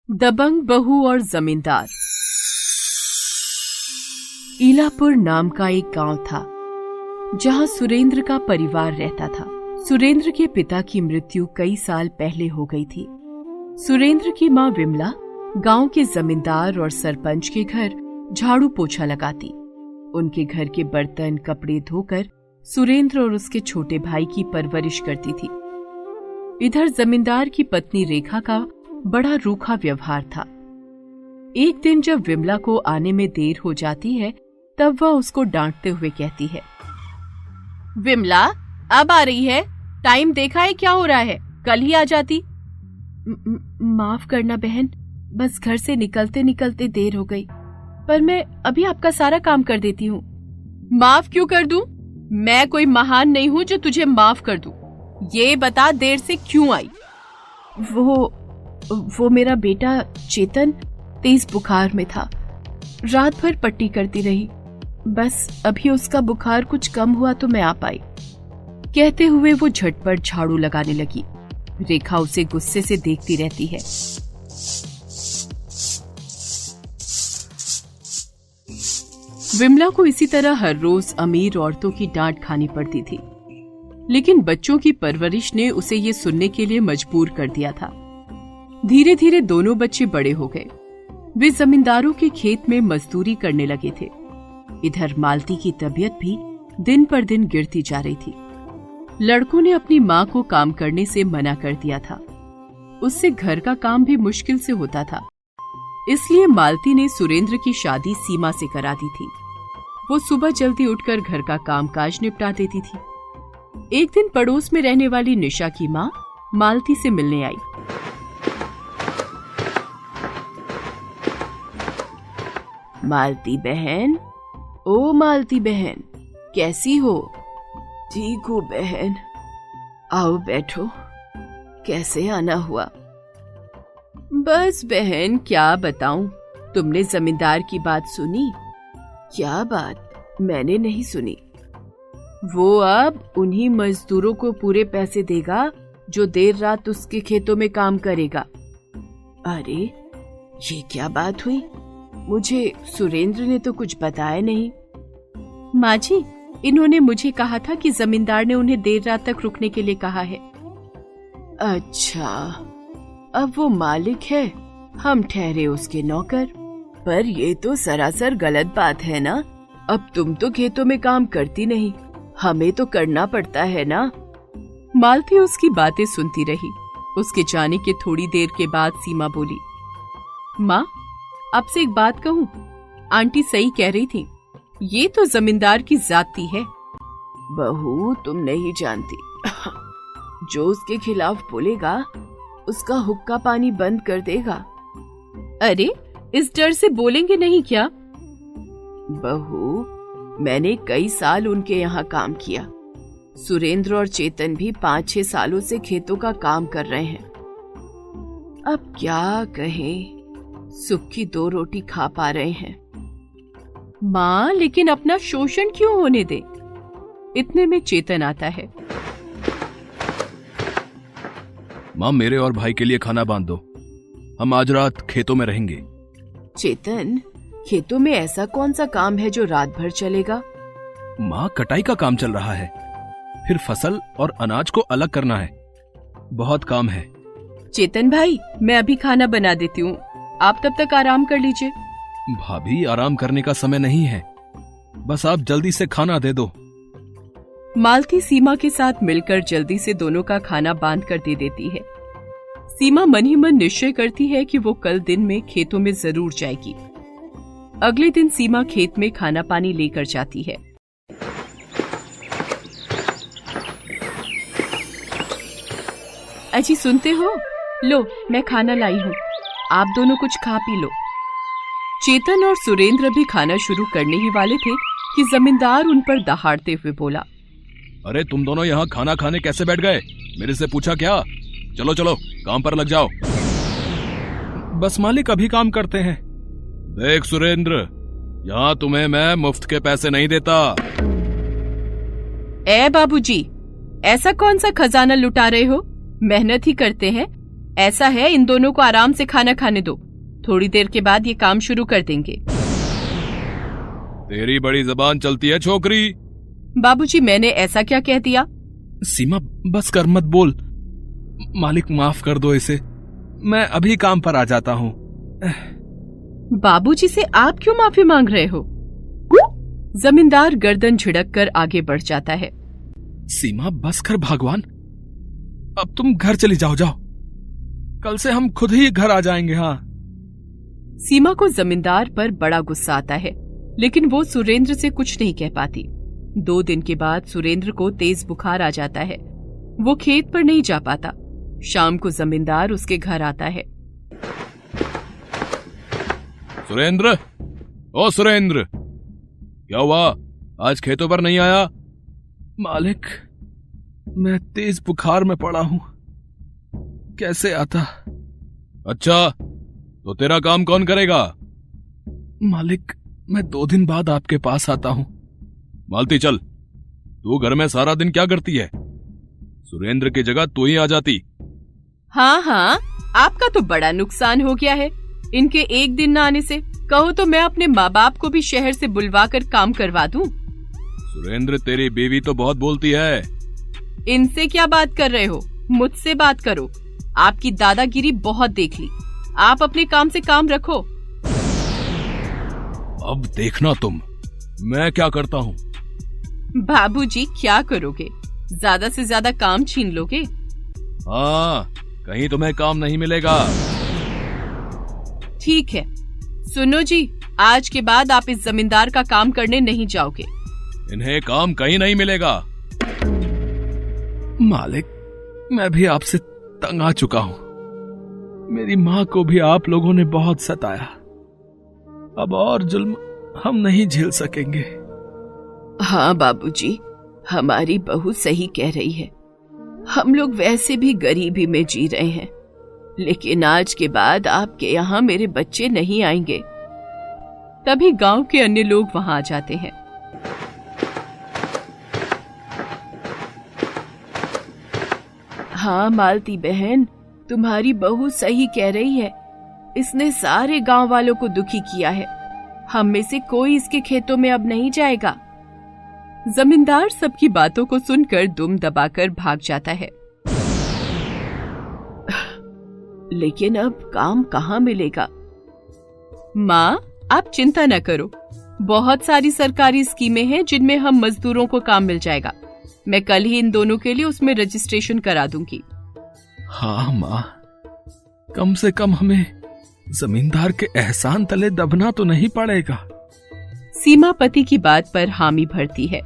दबंग बहू और जमींदार। इलापुर नाम का एक गांव था जहां सुरेंद्र का परिवार रहता था। सुरेंद्र के पिता की मृत्यु कई साल पहले हो गई थी। सुरेंद्र की मां विमला गांव के जमींदार और सरपंच के घर झाड़ू पोछा लगाती। उनके घर के बर्तन कपड़े धोकर सुरेंद्र और उसके छोटे भाई की परवरिश करती थी। इधर जमींदार की पत्नी रेखा का बड़ा रूखा व्यवहार था। एक दिन जब विमला को आने में देर हो जाती है तब वह उसको डांटते हुए कहती है, विमला अब आ रही है, टाइम देखा है क्या हो रहा है, कल ही आ जाती। माफ करना बहन, बस घर से निकलते निकलते देर हो गई, पर मैं अभी आपका सारा काम कर देती हूँ। माफ क्यों कर दूं? मैं कोई महान नहीं हूँ जो तुझे माफ कर दूं। ये बता देर से क्यों आई? वो मेरा बेटा चेतन तेज बुखार में था, रात भर पट्टी करती रही, बस अभी उसका बुखार कुछ कम हुआ तो मैं आ पाई। कहते हुए वो झटपट झाड़ू लगाने लगी। रेखा उसे गुस्से से देखती रहती है। विमला को इसी तरह हर रोज अमीर औरतों की डांट खानी पड़ती थी, लेकिन बच्चों की परवरिश ने उसे ये सुनने के लिए मजबूर कर दिया था। धीरे धीरे दोनों बच्चे बड़े हो गए। वे जमींदारों के खेत में मजदूरी करने लगे थे। इधर मालती की तबीयत भी दिन पर दिन गिरती जा रही थी। लड़कों ने अपनी माँ को काम करने से मना कर दिया था। उससे घर का काम भी मुश्किल से होता था। इसलिए मालती ने सुरेंद्र की शादी सीमा से करा दी थी। वो सुबह जल्दी उठकर घर का कामकाज निपटा देती थी। एक दिन पड़ोस में रहने वाली निशा की माँ मालती से मिलने आई। मालती बहन, ओ मालती बहन, कैसी हो? ठीक हूँ बहन, आओ बैठो। कैसे आना हुआ? बस बहन, क्या बताऊं, तुमने जमींदार की बात सुनी? क्या बात? मैंने नहीं सुनी। वो अब उन्हीं मजदूरों को पूरे पैसे देगा जो देर रात उसके खेतों में काम करेगा। अरे ये क्या बात हुई? मुझे सुरेंद्र ने तो कुछ बताया नहीं। माँ जी, इन्होंने मुझे कहा था कि जमींदार ने उन्हें देर रात तक रुकने के लिए कहा है। अच्छा, अब वो मालिक है, हम ठहरे उसके नौकर। पर ये तो सरासर गलत बात है ना। अब तुम तो खेतों में काम करती नहीं, हमें तो करना पड़ता है ना। मालती उसकी बातें सुनती रही। उसके जाने के थोड़ी देर के बाद सीमा बोली, माँ, आपसे एक बात कहूँ? आंटी सही कह रही थी, ये तो जमींदार की जाती है। बहू, तुम नहीं जानती, जो उसके खिलाफ बोलेगा उसका हुक्का पानी बंद कर देगा। अरे इस डर से बोलेंगे नहीं क्या? बहू, मैंने कई साल उनके यहाँ काम किया। सुरेंद्र और चेतन भी 5-6 सालों से खेतों का काम कर रहे हैं। अब क्या कहें, सुख की 2 रोटी खा पा रहे हैं। माँ, लेकिन अपना शोषण क्यों होने दे? इतने में चेतन आता है। माँ, मेरे और भाई के लिए खाना बांध दो, हम आज रात खेतों में रहेंगे। चेतन, खेतों में ऐसा कौन सा काम है जो रात भर चलेगा? माँ, कटाई का काम चल रहा है, फिर फसल और अनाज को अलग करना है, बहुत काम है। चेतन भाई, मैं अभी खाना बना देती हूँ, आप तब तक आराम कर लीजिए। भाभी, आराम करने का समय नहीं है, बस आप जल्दी से खाना दे दो। मालती सीमा के साथ मिलकर जल्दी से दोनों का खाना बांध कर दे देती है। सीमा मन ही मन निश्चय करती है कि वो कल दिन में खेतों में जरूर जाएगी। अगले दिन सीमा खेत में खाना पानी लेकर जाती है। अजी सुनते हो? लो, मैं खाना लाई हूँ, आप दोनों कुछ खा पी लो। चेतन और सुरेंद्र भी खाना शुरू करने ही वाले थे कि जमींदार उन पर दहाड़ते हुए बोला, अरे तुम दोनों यहाँ खाना खाने कैसे बैठ गए? मेरे से पूछा क्या? चलो चलो काम पर लग जाओ। बस मालिक, अभी काम करते हैं। देख सुरेंद्र, यहाँ तुम्हें मैं मुफ्त के पैसे नहीं देता। ए बाबूजी, ऐसा कौन सा खजाना लुटा रहे हो? मेहनत ही करते हैं, ऐसा है, इन दोनों को आराम से खाना खाने दो, थोड़ी देर के बाद ये काम शुरू कर देंगे। तेरी बड़ी जबान चलती है छोकरी। बाबूजी, मैंने ऐसा क्या कह दिया? सीमा बस कर मत बोल। मालिक माफ कर दो इसे, मैं अभी काम पर आ जाता हूँ। बाबूजी से आप क्यों माफी मांग रहे हो? जमींदार गर्दन झिड़क कर आगे बढ़ जाता है। सीमा बस कर भगवान, अब तुम घर चली जाओ। कल से हम खुद ही घर आ जाएंगे। हाँ। सीमा को जमींदार पर बड़ा गुस्सा आता है, लेकिन वो सुरेंद्र से कुछ नहीं कह पाती। 2 दिन के बाद सुरेंद्र को तेज बुखार आ जाता है। वो खेत पर नहीं जा पाता। शाम को जमींदार उसके घर आता है। सुरेंद्र, ओ सुरेंद्र, क्या हुआ? आज खेतों पर नहीं आया? मालिक, मैं तेज बुखार में पड़ा हूं, कैसे आता? अच्छा, तो तेरा काम कौन करेगा? मालिक, मैं 2 दिन बाद आपके पास आता हूं। मालती चल, तू घर में सारा दिन क्या करती है? सुरेंद्र की जगह तू ही आ जाती। हाँ, आपका तो बड़ा नुकसान हो गया है इनके 1 दिन न आने से। कहो तो मैं अपने माँ बाप को भी शहर से बुलवा कर काम करवा दूं। सुरेंद्र, तेरी बीवी तो बहुत बोलती है। इनसे क्या बात कर रहे हो? मुझसे बात करो। आपकी दादागिरी बहुत देख ली। आप अपने काम से काम रखो। अब देखना तुम, मैं क्या करता हूँ। बाबूजी, क्या करोगे? ज्यादा से ज्यादा काम छीन लोगे। हाँ, कहीं तुम्हें काम नहीं मिलेगा। ठीक है, सुनो जी, आज के बाद आप इस जमींदार का काम करने नहीं जाओगे। इन्हें काम कहीं नहीं मिलेगा। मालिक, मैं भी आपसे तंग आ चुका हूं। मेरी माँ को भी आप लोगों ने बहुत सताया। अब और जुल्म हम नहीं झेल सकेंगे। हाँ बाबूजी, हमारी बहू सही कह रही है। हम लोग वैसे भी गरीबी में जी रहे हैं, लेकिन आज के बाद आपके यहाँ मेरे बच्चे नहीं आएंगे। तभी गांव के अन्य लोग वहां आ जाते हैं। हाँ मालती बहन, तुम्हारी बहू सही कह रही है। इसने सारे गांव वालों को दुखी किया है। हम में से कोई इसके खेतों में अब नहीं जाएगा। जमींदार सबकी बातों को सुनकर दुम दबाकर भाग जाता है। लेकिन अब काम कहाँ मिलेगा? माँ, आप चिंता न करो। बहुत सारी सरकारी स्कीमें हैं जिनमें हम मजदूरों को काम मिल जाएगा। मैं कल ही इन दोनों के लिए उसमें रजिस्ट्रेशन करा दूंगी। हाँ माँ, कम से कम हमें जमींदार के एहसान तले दबना तो नहीं पड़ेगा। सीमा पति की बात पर हामी भरती है।